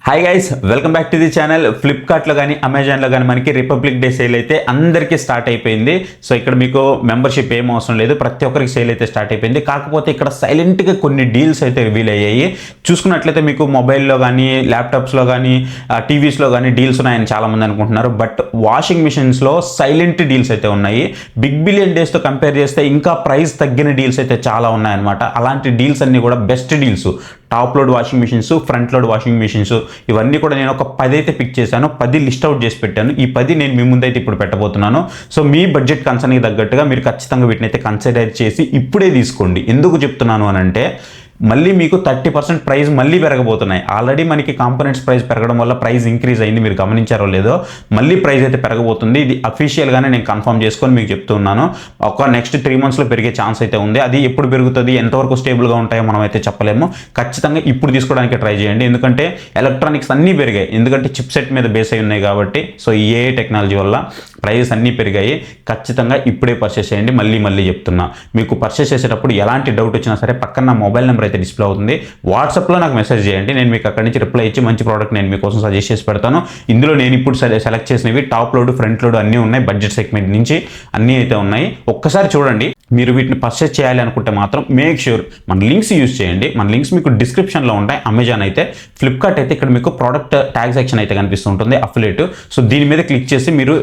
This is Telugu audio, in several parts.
Hi guys, welcome back to the channel. ఫ్లిప్కార్ట్లో కానీ అమెజాన్లో కానీ మనకి రిపబ్లిక్ డే సేల్ అయితే అందరికీ స్టార్ట్ అయిపోయింది. సో ఇక్కడ మీకు మెంబర్షిప్ ఏం అవసరం లేదు, ప్రతి ఒక్కరికి సేల్ అయితే స్టార్ట్ అయిపోయింది. కాకపోతే ఇక్కడ సైలెంట్గా కొన్ని డీల్స్ అయితే రివీల్ అయ్యాయి. చూసుకున్నట్లయితే మీకు మొబైల్లో కానీ ల్యాప్టాప్స్లో కానీ టీవీస్లో కానీ డీల్స్ ఉన్నాయని చాలామంది అనుకుంటున్నారు. బట్ వాషింగ్ మిషన్స్లో సైలెంట్ డీల్స్ అయితే ఉన్నాయి. బిగ్ బిలియన్ డేస్తో కంపేర్ చేస్తే ఇంకా ప్రైస్ తగ్గిన డీల్స్ అయితే చాలా ఉన్నాయన్నమాట. అలాంటి డీల్స్ అన్నీ కూడా best deals. Top load washing machines, front load washing machines, ఇవన్నీ కూడా నేను ఒక 10 అయితే పిక్ చేశాను. 10 లిస్ట్ అవుట్ చేసి పెట్టాను. ఈ 10 నేను మీ ముందైతే ఇప్పుడు పెట్టబోతున్నాను. సో మీ బడ్జెట్ కన్సర్న్కి తగ్గట్టుగా మీరు ఖచ్చితంగా వీటిని అయితే కన్సిడర్ చేసి ఇప్పుడే తీసుకోండి. ఎందుకు చెప్తున్నాను అని అంటే మళ్ళీ మీకు 30% ప్రైస్ మళ్ళీ పెరగబోతున్నాయి. ఆల్రెడీ మనకి కాంపోనెంట్స్ ప్రైస్ పెరగడం వల్ల ప్రైస్ ఇంక్రీజ్ అయింది, మీరు గమనించారో లేదో. మళ్ళీ ప్రైస్ అయితే పెరగబోతుంది. ఇది అఫీషియల్గానే నేను కన్ఫర్మ్ చేసుకొని మీకు చెప్తున్నాను. ఒక నెక్స్ట్ 3 monthsలో పెరిగే ఛాన్స్ అయితే ఉంది. అది ఎప్పుడు పెరుగుతుంది, ఎంతవరకు స్టేబుల్గా ఉంటాయో మనం అయితే చెప్పలేము. ఖచ్చితంగా ఇప్పుడు తీసుకోవడానికి ట్రై చేయండి. ఎందుకంటే ఎలక్ట్రానిక్స్ అన్నీ పెరిగాయి, ఎందుకంటే చిప్ సెట్ మీద బేస్ అయి ఉన్నాయి కాబట్టి. సో ఈ ఏఐ టెక్నాలజీ వల్ల ప్రైజెస్ అన్నీ పెరిగాయి. ఖచ్చితంగా ఇప్పుడే పర్చేస్ చేయండి. మళ్ళీ చెప్తున్నా, మీకు పర్చేస్ చేసేటప్పుడు ఎలాంటి డౌట్ వచ్చినా సరే పక్కన నా మొబైల్ నెంబర్ అయితే డిస్ప్లే అవుతుంది. వాట్సాప్లో నాకు మెసేజ్ చేయండి, నేను మీకు అక్కడి నుంచి రిప్లై ఇచ్చి మంచి ప్రోడక్ట్ నేను మీకోసం సజెస్ట్ చేసి పెడతాను. ఇందులో నేను ఇప్పుడు సెలెక్ట్ చేసినవి టాప్ లోడ్, ఫ్రంట్ లోడ్ అన్నీ ఉన్నాయి. బడ్జెట్ సెగ్మెంట్ నుంచి అన్నీ అయితే ఉన్నాయి. ఒక్కసారి చూడండి. మీరు వీటిని పర్చేస్ చేయాలి అనుకుంటే మాత్రం మేక్ ష్యూర్ మన లింక్స్ యూజ్ చేయండి. మన లింక్స్ మీకు డిస్క్రిప్షన్లో ఉంటాయి. అమెజాన్ అయితే, ఫ్లిప్కార్ట్ అయితే ఇక్కడ మీకు ప్రోడక్ట్ ట్యాగ్ సెక్షన్ అయితే కనిపిస్తూ ఉంటుంది, అఫిలియేట్. సో దీని మీద క్లిక్ చేసి మీరు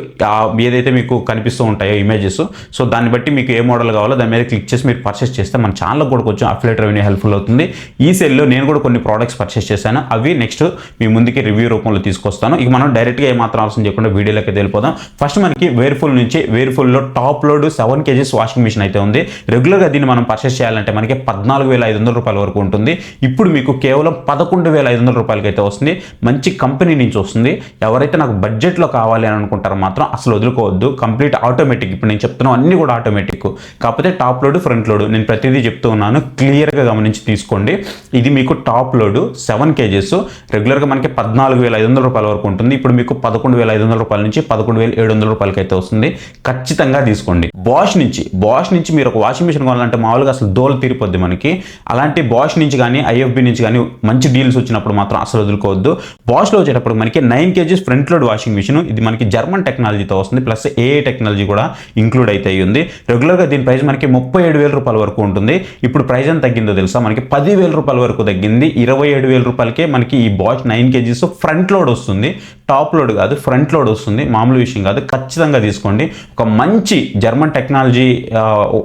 ఏదైతే మీకు కనిపిస్తూ ఉంటాయో ఇమేజెస్, సో దాన్ని బట్టి మీకు ఏ మోడల్ కావాలో దాని మీద క్లిక్ చేసి మీరు పర్చేస్ చేస్తే మన ఛానల్కి కూడా కొంచెం అఫిలియేట్ రెవెన్యూ హెల్ప్ఫుల్ అవుతుంది. ఈ సెల్లో నేను కూడా కొన్ని ప్రోడక్ట్స్ పర్చేస్ చేశాను. అవి నెక్స్ట్ మీ ముందుకి రివ్యూ రూపంలో తీసుకొస్తాను. ఇక మనం డైరెక్ట్గా ఏమాత్రం అవసరం చేయకుండా వీడియోలోకి వెళ్ళిపోదాం. ఫస్ట్ మనకి వేర్ఫుల్ నుంచి, వేర్ఫుల్లో top load 7 kgs washing machine అయితే ఉంది. రెగ్యులర్గా దీన్ని మనం పర్చేస్ చేయాలంటే మనకి 14,500 రూపాయల వరకు ఉంటుంది. ఇప్పుడు మీకు కేవలం 11,500 రూపాయలకి అయితే వస్తుంది. మంచి కంపెనీ నుంచి వస్తుంది. ఎవరైతే నాకు బడ్జెట్లో కావాలి అని అనుకుంటారో మాత్రం అసలు వదులుకోవద్దు. Complete automatic. ఇప్పుడు నేను చెప్తున్నాను అన్నీ కూడా ఆటోమేటిక్. కాకపోతే టాప్ లోడ్, ఫ్రంట్ లోడ్ నేను ప్రతిదీ చెప్తూ ఉన్నాను, క్లియర్గా గమనించి తీసుకోండి. ఇది మీకు టాప్ లోడ్ 7 kgs. రెగ్యులర్గా మనకి 14,500 రూపాయల వరకు ఉంటుంది. ఇప్పుడు మీకు 11,500 రూపాయల నుంచి 11,700 రూపాయలకి అయితే వస్తుంది. ఖచ్చితంగా తీసుకోండి. బాష్ నుంచి మీరు ఒక వాషింగ్ మిషన్ కొనాలంటే మామూలుగా అసలు దోలు తీరిపోద్ది మనకి. అలాంటి బాష్ నుంచి కానీ ఐఎఫ్బి నుంచి కానీ మంచి డీల్స్ వచ్చినప్పుడు మాత్రం అసలు వదులుకోవద్దు. బాష్లో వచ్చేటప్పుడు మనకి 9 kgs front load washing machine. ఇది మనకి జర్మన్ టెక్నాలజీతో వస్తుంది, ప్లస్ ఏఐ టెక్నాలజీ కూడా ఇంక్లూడ్ అయితే ఉంది. రెగ్యులర్గా దీని ప్రైస్ మనకి 37,000 రూపాయల వరకు ఉంటుంది. ఇప్పుడు ప్రైస్ ఎంత తగ్గిందో తెలుసా, మనకి 10,000 రూపాయల వరకు తగ్గింది. 27,000 రూపాయలకే మనకి ఈ బాష్ 9 kgs ఫ్రంట్ లోడ్ వస్తుంది. టాప్ లోడ్ కాదు, ఫ్రంట్ లోడ్ వస్తుంది. మామూలు విషయం కాదు. ఖచ్చితంగా తీసుకోండి. ఒక మంచి జర్మన్ టెక్నాలజీ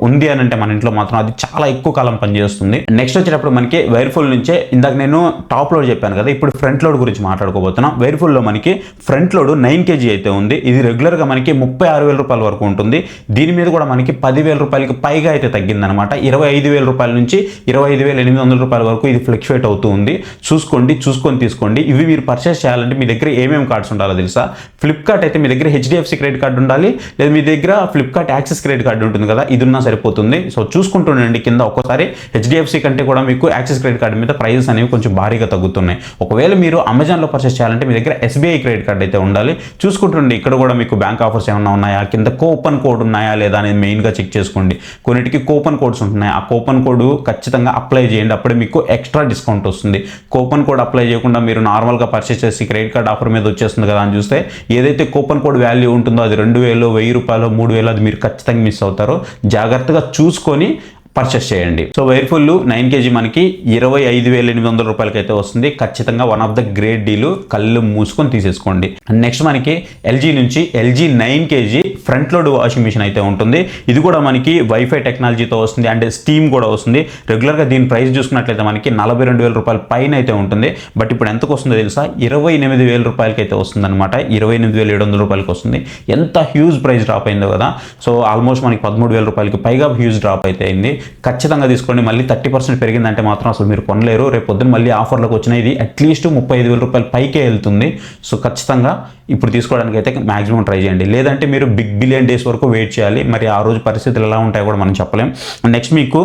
ఉంది అని అంటే మన ఇంట్లో మాత్రం అది చాలా ఎక్కువ కాలం పనిచేస్తుంది. నెక్స్ట్ వచ్చేటప్పుడు మనకి వైర్ఫుల్ నుంచే, ఇందాక నేను టాప్ లోడ్ చెప్పాను కదా, ఇప్పుడు ఫ్రంట్ లోడ్ గురించి మాట్లాడుకోబోతున్నాం. వైర్ఫుల్లో మనకి ఫ్రంట్ లోడ్ 9 kg అయితే ఉంది. ఇది రెగ్యులర్గా మనకి 36,000 రూపాయల వరకు ఉంటుంది. దీని మీద కూడా మనకి 10,000 రూపాయలకి పైగా అయితే తగ్గిందనమాట. 25,000 రూపాయల నుంచి 25,800 రూపాయల వరకు ఇది ఫ్లక్చువేట్ అవుతూ ఉంది. చూసుకొని తీసుకోండి. ఇవి మీరు పర్చేస్ చేయాలంటే మీ దగ్గర ఏమేమి కార్డ్స్ ఉండాలో తెలుసా? ఫ్లిప్కార్ట్ అయితే మీ దగ్గర హెచ్డిఎఫ్సి క్రెడిట్ కార్డు ఉండాలి, లేదా మీ దగ్గర ఫ్లిప్కార్ట్ యాక్సెస్ క్రెడిట్ కార్డు ఉంటుంది కదా, ఇది ఉన్నా సరిపోతుంది. సో చూసుకుంటుండండి. కింద ఒక్కోసారి హెచ్డిఎఫ్సి కంటే కూడా మీకు యాక్సెస్ క్రెడిట్ కార్డు మీద ప్రైజెస్ అనేవి కొంచెం భారీగా తగ్గుతున్నాయి. ఒకవేళ మీరు అమెజాన్లో పర్చేస్ చేయాలంటే మీ దగ్గర ఎస్బీఐ క్రెడిట్ కార్డు అయితే ఉండాలి. చూసుకుంటుండండి. ఇక్కడ కూడా మీకు బ్యాంక్ ఆఫర్స్ ఏమైనా ఉన్నాయా, కింద కూపన్ కోడ్ ఉన్నాయా లేదా అనేది మెయిన్గా చెక్ చేసుకోండి. కొన్నిటికి కూపన్ కోడ్స్ ఉంటున్నాయి. ఆ కూపన్ కోడ్ ఖచ్చితంగా అప్లై చేయండి. అప్పుడే మీకు ఎక్స్ట్రా డిస్కౌంట్ వస్తుంది. కూపన్ కోడ్ అప్లై చేయకుండా మీరు నార్మల్గా పర్చేస్ చేసి క్రెడిట్ కార్డ్ ఆఫర్ మీద వచ్చేస్తుంది కదా అని చూస్తే ఏదైతే కూపన్ కోడ్ వాల్యూ ఉంటుందో అది 2,000, 1,000 రూపాయలు, 3,000 అది మీరు ఖచ్చితంగా మిస్ అవుతారు. జాగ్రత్తగా చూసుకొని పర్చేస్ చేయండి. సో వైర్ఫుల్ 9 kg మనకి 25,800 రూపాయలకి అయితే వస్తుంది. ఖచ్చితంగా one of the great deal. కళ్ళు మూసుకొని తీసేసుకోండి. నెక్స్ట్ మనకి ఎల్జీ నుంచి LG 9 kg front load washing machine అయితే ఉంటుంది. ఇది కూడా మనకి వైఫై టెక్నాలజీతో వస్తుంది అండ్ స్టీమ్ కూడా వస్తుంది. రెగ్యులర్గా దీని ప్రైస్ చూసుకున్నట్లయితే మనకి 42,000 రూపాయల పైన అయితే ఉంటుంది. బట్ ఇప్పుడు ఎంతకు వస్తుందో తెలుసా? 28,000 రూపాయలకి అయితే వస్తుంది అనమాట. 28,700 రూపాయలకి వస్తుంది. ఎంత హ్యూజ్ ప్రైస్ డ్రాప్ అయిందో కదా. సో ఆల్మోస్ట్ మనకి 13,000 రూపాయలకి పైగా హ్యూజ్ డ్రాప్ అయితే అయింది. ఖచ్చితంగా తీసుకోండి. మళ్ళీ 30% పెరిగిందంటే మాత్రం అసలు మీరు కొనలేరు. రేపు పొద్దున మళ్ళీ ఆఫర్లకు వచ్చిన ఇది అట్లీస్ట్ 35,000 రూపాయల పైకే వెళ్తుంది. సో ఖచ్చితంగా ఇప్పుడు తీసుకోవడానికి అయితే మాక్సిమం ట్రై చేయండి. లేదంటే మీరు బిగ్ బిలియన్ డేస్ వరకు వెయిట్ చేయాలి. మరి ఆ రోజు పరిస్థితులు ఎలా ఉంటాయో కూడా మనం చెప్పలేం. నెక్స్ట్ మీకు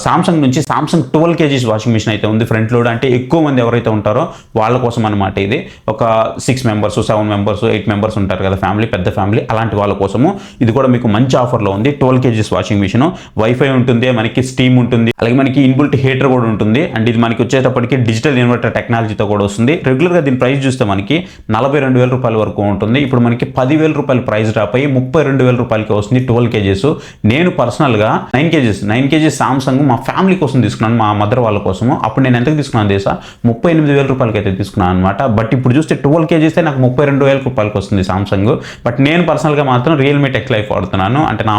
సామ్సంగ్ నుంచి సామ్సంగ్ 12 kgs వాషింగ్ మిషన్ అయితే ఉంది. ఫ్రంట్ లోడ్ అంటే ఎక్కువ మంది ఎవరైతే ఉంటారో వాళ్ళ కోసం అనమాట. ఇది ఒక 6 members, 7 members, 8 members ఉంటారు కదా ఫ్యామిలీ, పెద్ద ఫ్యామిలీ, అలాంటి వాళ్ళ కోసము ఇది కూడా మీకు మంచి ఆఫర్లో ఉంది. 12 kgs వాషింగ్ మిషన్, వైఫై ఉంటుంది, మనకి స్టీమ్ ఉంటుంది, అలాగే మనకి ఇన్బుల్ట్ హీటర్ కూడా ఉంటుంది. అండ్ ఇది మనకి వచ్చేటప్పటికి డిజిటల్ ఇన్వర్టర్ టెక్నాలజీతో కూడా వస్తుంది. రెగ్యులర్గా దీని ప్రైస్ చూస్తే మనకి 42,000 రూపాయల వరకు ఉంటుంది. ఇప్పుడు మనకి 10,000 రూపాయలు ప్రైస్ డ్రాప్ అయ్యి 32,000 రూపాయలకి వస్తుంది 12 kgs. నేను పర్సనల్గా 9 kgs సామ్సంగ్ మా ఫ్యామిలీ కోసం తీసుకున్నాను, మా మదర్ వాళ్ళ కోసము. అప్పుడు నేను ఎంతకు తీసుకున్నాను తెలుసా? 38,000 రూపాయలకి అయితే తీసుకున్నాను అనమాట. బట్ ఇప్పుడు చూస్తే 12 kgs నాకు 32,000 రూపాయలకి వస్తుంది సామ్సంగ్. బట్ నేను పర్సనల్గా మాత్రం రియల్మీ టెక్ లైఫ్ వాడుతున్నాను, అంటే నా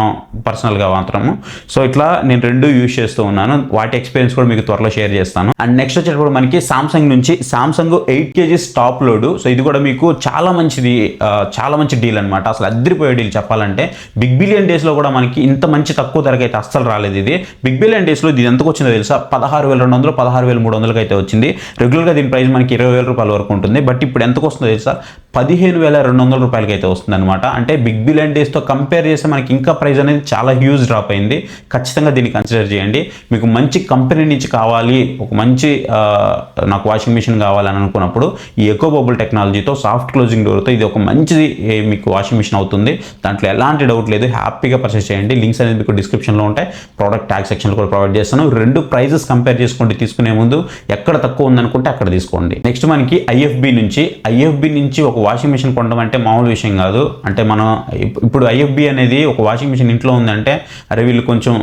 పర్సనల్గా మాత్రము. సో ఇట్లా నేను రెండు యూజ్ చేస్తూ ఉన్నాను. వాటి ఎక్స్పీరియన్స్ కూడా మీకు త్వరలో షేర్ చేస్తాను. అండ్ నెక్స్ట్ వచ్చేటప్పుడు మనకి సామ్సంగ్ నుంచి Samsung 8 kgs top load. So ఇది కూడా మీకు చాలా మంచి డీల్ అనమాట. అసలు అద్దరిపోయే డీల్ చెప్పాలంటే. బిగ్ బిలియన్ డేస్లో కూడా మనకి ఇంత మంచి తక్కువ ధరకి అయితే అస్సలు రాలేదు. ఇది బిగ్ బిలియన్ డేస్లో ఇది ఎంతకు వచ్చిందో తెలుసా? 16,200 16,300 అయితే వచ్చింది. రెగ్యులర్గా దీని ప్రైస్ మనకి 20,000 రూపాయల వరకు ఉంటుంది. బట్ ఇప్పుడు ఎంతకు వస్తుందో తెలుసా? 15,200 రూపాయలకి అయితే వస్తుంది అనమాట. అంటే బిగ్ బిలియన్ డేస్తో కంపేర్ చేస్తే మనకి ఇంకా ప్రైస్ అనేది చాలా హ్యూజ్ డ్రాప్ అయింది. ఖచ్చితంగా దీన్ని కన్సిడర్ చేయండి. మీకు మంచి కంపెనీ నుంచి కావాలి, ఒక మంచి నాకు వాషింగ్ మిషన్ కావాలని అనుకున్నప్పుడు ఈ ఎకో బబుల్ టెక్నాలజీతో సాఫ్ట్ క్లోజింగ్ డోర్తో ఇది ఒక మంచిది మీకు వాషింగ్ మిషన్ అవుతుంది. దాంట్లో ఎలాంటి డౌట్ లేదు, హ్యాపీగా పర్చేస్ చేయండి. లింక్స్ అనేది మీకు డిస్క్రిప్షన్లో ఉంటాయి, ప్రోడక్ట్ ట్యాగ్ సెక్షన్లో కూడా ప్రొవైడ్ చేస్తాను. రెండు ప్రైజెస్ కంపేర్ చేసుకోండి, తీసుకునే ముందు ఎక్కడ తక్కువ ఉందనుకుంటే అక్కడ తీసుకోండి. నెక్స్ట్ మనకి ఐఎఫ్బి నుంచి ఒక వాషింగ్ మిషన్ కొనడం అంటే మామూలు విషయం కాదు. అంటే మనం ఇప్పుడు ఐఎఫ్బి అనేది ఒక వాషింగ్ మిషన్ ఇంట్లో ఉందంటే అరే వీళ్ళు కొంచెం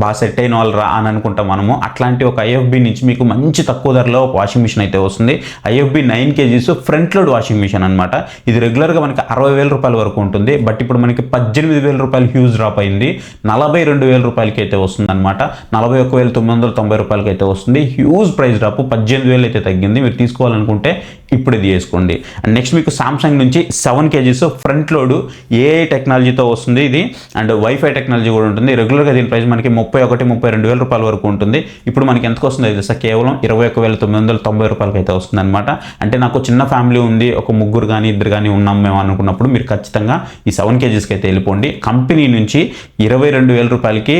బాగా సెట్ అయిన వాళ్ళు రా అని అనుకుంటాం మనము. అట్లాంటి ఒక ఐఎఫ్బి నుంచి మీకు మంచి తక్కువ ధరలో ఒక వాషింగ్ మిషన్ అయితే వస్తుంది. IFB 9 kgs front load washing machine అనమాట. ఇది రెగ్యులర్గా మనకి 60,000 రూపాయల వరకు ఉంటుంది. బట్ ఇప్పుడు మనకి 18,000 రూపాయలు హ్యూజ్ డ్రాప్ అయింది. 42,000 రూపాయలకి అయితే వస్తుంది అనమాట. 41,990 రూపాయలకి అయితే వస్తుంది. హ్యూజ్ ప్రైస్ డ్రాప్, 18,000 అయితే తగ్గింది. మీరు తీసుకోవాలనుకుంటే ఇప్పుడు ఇది చేసుకోండి. అండ్ నెక్స్ట్ మీకు సామ్సంగ్ నుంచి 7 kgs ఫ్రంట్ లోడ్ ఏఐ టెక్నాలజీతో వస్తుంది ఇది. అండ్ వైఫై టెక్నాలజీ కూడా ఉంటుంది. రెగ్యులర్గా దీని ప్రైస్ మనకి 31,32,000 రూపాయల వరకు ఉంటుంది. ఇప్పుడు మనకి ఎంతకు వస్తుంది తెలుసా? కేవలం 21,990 రూపాయలకి అయితే వస్తుంది అనమాట. అంటే నాకు చిన్న ఫ్యామిలీ ఉంది, ఒక ముగ్గురు కానీ ఇద్దరు కానీ ఉన్నాం మేము అనుకున్నప్పుడు మీరు ఖచ్చితంగా ఈ 7 kgsకి అయితే వెళ్ళిపోండి. కంపెనీ నుంచి 22,000 రూపాయలకి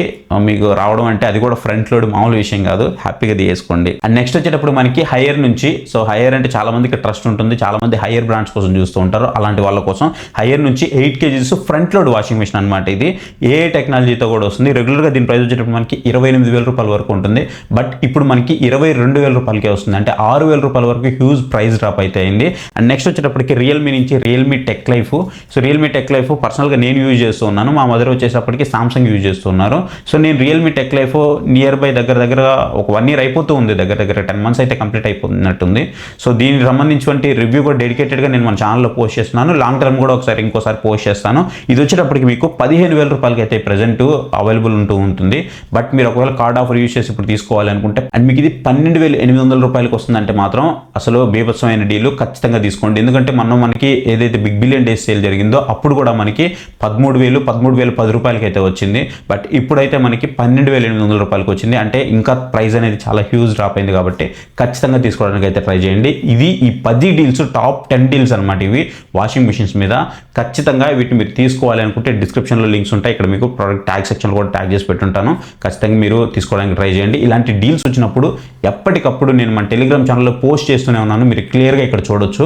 మీకు రావడం అంటే అది కూడా ఫ్రంట్ లోడ్ మామూలు విషయం కాదు. హ్యాపీగా తీసుకోండి. అండ్ నెక్స్ట్ వచ్చేటప్పుడు మనకి హైయర్ నుంచి, సో హైయర్ అంటే చాలా మందికి ట్రస్ట్ ఉంటుంది, చాలా మంది హైయర్ బ్రాండ్స్ కోసం చూస్తూ ఉంటారు. అలాంటి వాళ్ళ కోసం హైయర్ నుంచి 8 kgs front load washing machine అనమాట. ఇది ఏఐ టెక్నాలజీతో కూడా వస్తుంది. రెగ్యులర్గా దీని ప్రైస్ వచ్చేటప్పుడు మనకి 28,000 రూపాయల వరకు ఉంటుంది. బట్ ఇప్పుడు మనకి 22,000 రూపాయలకే వస్తుంది. అంటే 6,000 రూపాయల వరకు హ్యూజ్ ప్రైస్ డ్రాప్ అయితే అయింది. అండ్ నెక్స్ట్ వచ్చేటప్పటికి రియల్మీ నుంచి Realme tech life. So Realme tech life పర్సనల్గా నేను యూజ్ చేస్తూ ఉన్నాను, మా మదర్ వచ్చేటప్పటికి సామ్సంగ్ యూజ్ చేస్తున్నారు. సో నేను Realme tech life near by దగ్గర ఒక 1 year అయిపోతూ ఉంది, దగ్గర 10 months అయితే కంప్లీట్ అయిపోతున్నట్టుంది. సో దీనికి సంబంధించినటువంటి రివ్యూ కూడా డెడికేటెడ్గా నేను మన ఛానల్లో పోస్ట్ చేస్తున్నాను. లాంగ్ టర్మ్ కూడా ఇంకోసారి పోస్ట్ చేస్తాను. ఇది వచ్చేటప్పటికి మీకు 15,000 రూపాయలకి అయితే ప్రెజెంట్ అవైలబుల్ ఉంటుంది. బట్ మీరు ఒకవేళ కార్డ్ ఆఫర్ యూజ్ చేసి ఇప్పుడు తీసుకోవాలి అనుకుంటే అండ్ మీకు ఇది 12,800 రూపాయలకి వస్తుందంటే మాత్రం అసలు బీభత్సమైన డీల్. ఖచ్చితంగా తీసుకోండి. ఎందుకంటే మనకి ఏదైతే బిగ్ బిలియన్ డేస్ సేల్ జరిగిందో అప్పుడు కూడా మనకి 13,010 రూపాయలకి అయితే వచ్చింది. బట్ ఇప్పుడైతే మనకి 12,800 రూపాయలకి వచ్చింది. అంటే ఇంకా ప్రైస్ అనేది చాలా హ్యూజ్ డ్రాప్ అయింది. కాబట్టి ఖచ్చితంగా తీసుకోవడానికి అయితే ట్రై చేయండి. ఇది ఈ 10 డీల్స్ టాప్ 10 డీల్స్ అనమాట. ఇవి వాషింగ్ మిషన్స్ మీద. ఖచ్చితంగా వీటిని మీరు తీసుకోవాలి అనుకుంటే డిస్క్రిప్షన్లో లింక్స్ ఉంటాయి. ఇక్కడ మీకు ప్రోడక్ట్ ట్యాగ్ సెక్షన్లో కూడా ట్యాగ్ చేసి పెట్టుంటాను. ఖచ్చితంగా మీరు తీసుకోవడానికి ట్రై చేయండి. ఇలాంటి డీల్స్ వచ్చినప్పుడు ఎప్పటికప్పుడు నేను మన టెలిగ్రామ్ ఛానల్లో పోస్ట్ చేస్తూనే ఉన్నాను. మీరు క్లియర్గా ఇక్కడ చూడొచ్చు.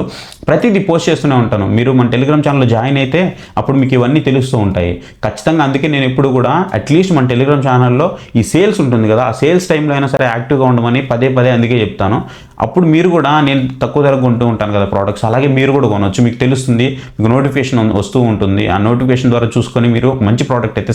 ప్రతిదీ పోస్ట్ చేస్తూనే ఉంటాను. మీరు మన టెలిగ్రామ్ ఛానల్లో జాయిన్ అయితే అప్పుడు మీకు ఇవన్నీ తెలుస్తూ ఉంటాయి. ఖచ్చితంగా అందుకే నేను ఎప్పుడు కూడా అట్లీస్ట్ మన టెలిగ్రామ్ ఛానల్లో ఈ సేల్స్ ఉంటుంది కదా, ఆ సేల్స్ టైంలో అయినా సరే యాక్టివ్గా ఉండమని పదే అందుకే చెప్తాను. అప్పుడు మీరు కూడా నేను తక్కువ ధరకు కొంటూ ఉంటాను కదా ప్రోడక్ట్స్, అలాగే మీరు కూడా కొనవచ్చు. మీకు తెలుస్తుంది, మీకు నోటిఫికేషన్ వస్తూ ఉంటుంది. ఆ నోటిఫికేషన్ ద్వారా చూసుకొని మీరు మంచి ప్రోడక్ట్ అయితే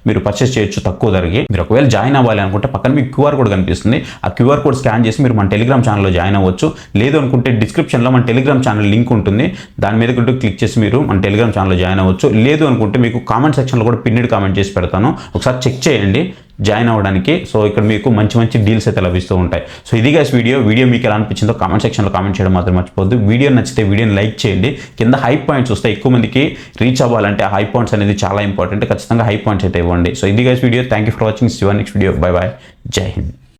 మీరు పర్చేస్ చేయొచ్చు తక్కువ ధరకి. మీరు ఒకవేళ జాయిన్ అవ్వాలి అనుకుంటే పక్కన మీకు QR కోడ్ కనిపిస్తుంది. ఆ QR కోడ్ స్కాన్ చేసి మీరు మన టెలిగ్రామ్ ఛానల్లో జాయిన్ అవ్వచ్చు. లేదు అనుకుంటే డిస్క్రిప్షన్లో మన టెలిగ్రామ్ ఛానల్ లింక్ ఉంటుంది. దాని మీద క్లిక్ చేసి మీరు మన టెలిగ్రామ్ ఛానల్లో జాయిన్ అవ్వచ్చు. లేదు అనుకుంటే మీకు కామెంట్ సెక్షన్లో కూడా పిన్నిడ్ కామెంట్ చేసి పెడతాను, ఒకసారి చెక్ చేయండి జాయిన్ అవ్వడానికి. సో ఇక్కడ మీకు మంచి డీల్స్ అయితే లభిస్తూ ఉంటాయి. సో ఇది గైస్ వీడియో మీకు ఎలా అనిపించిందో కామెంట్ సెక్షన్లో కామెంట్ చేయడం మాత్రం మర్చిపోద్దు. వీడియో నచ్చితే వీడియోని లైక్ చేయండి. కింద హై పాయింట్స్ వస్తాయి, ఎక్కువ మందికి రీచ్ అవ్వాలంటే హై పాయింట్స్ అనేది చాలా ఇంపార్టెంట్. ఖచ్చితంగా హై పాయింట్స్ అయితే ఇవ్వండి. సో ఇది guys video. Thank you for watching. Next video. By. జై హింద్.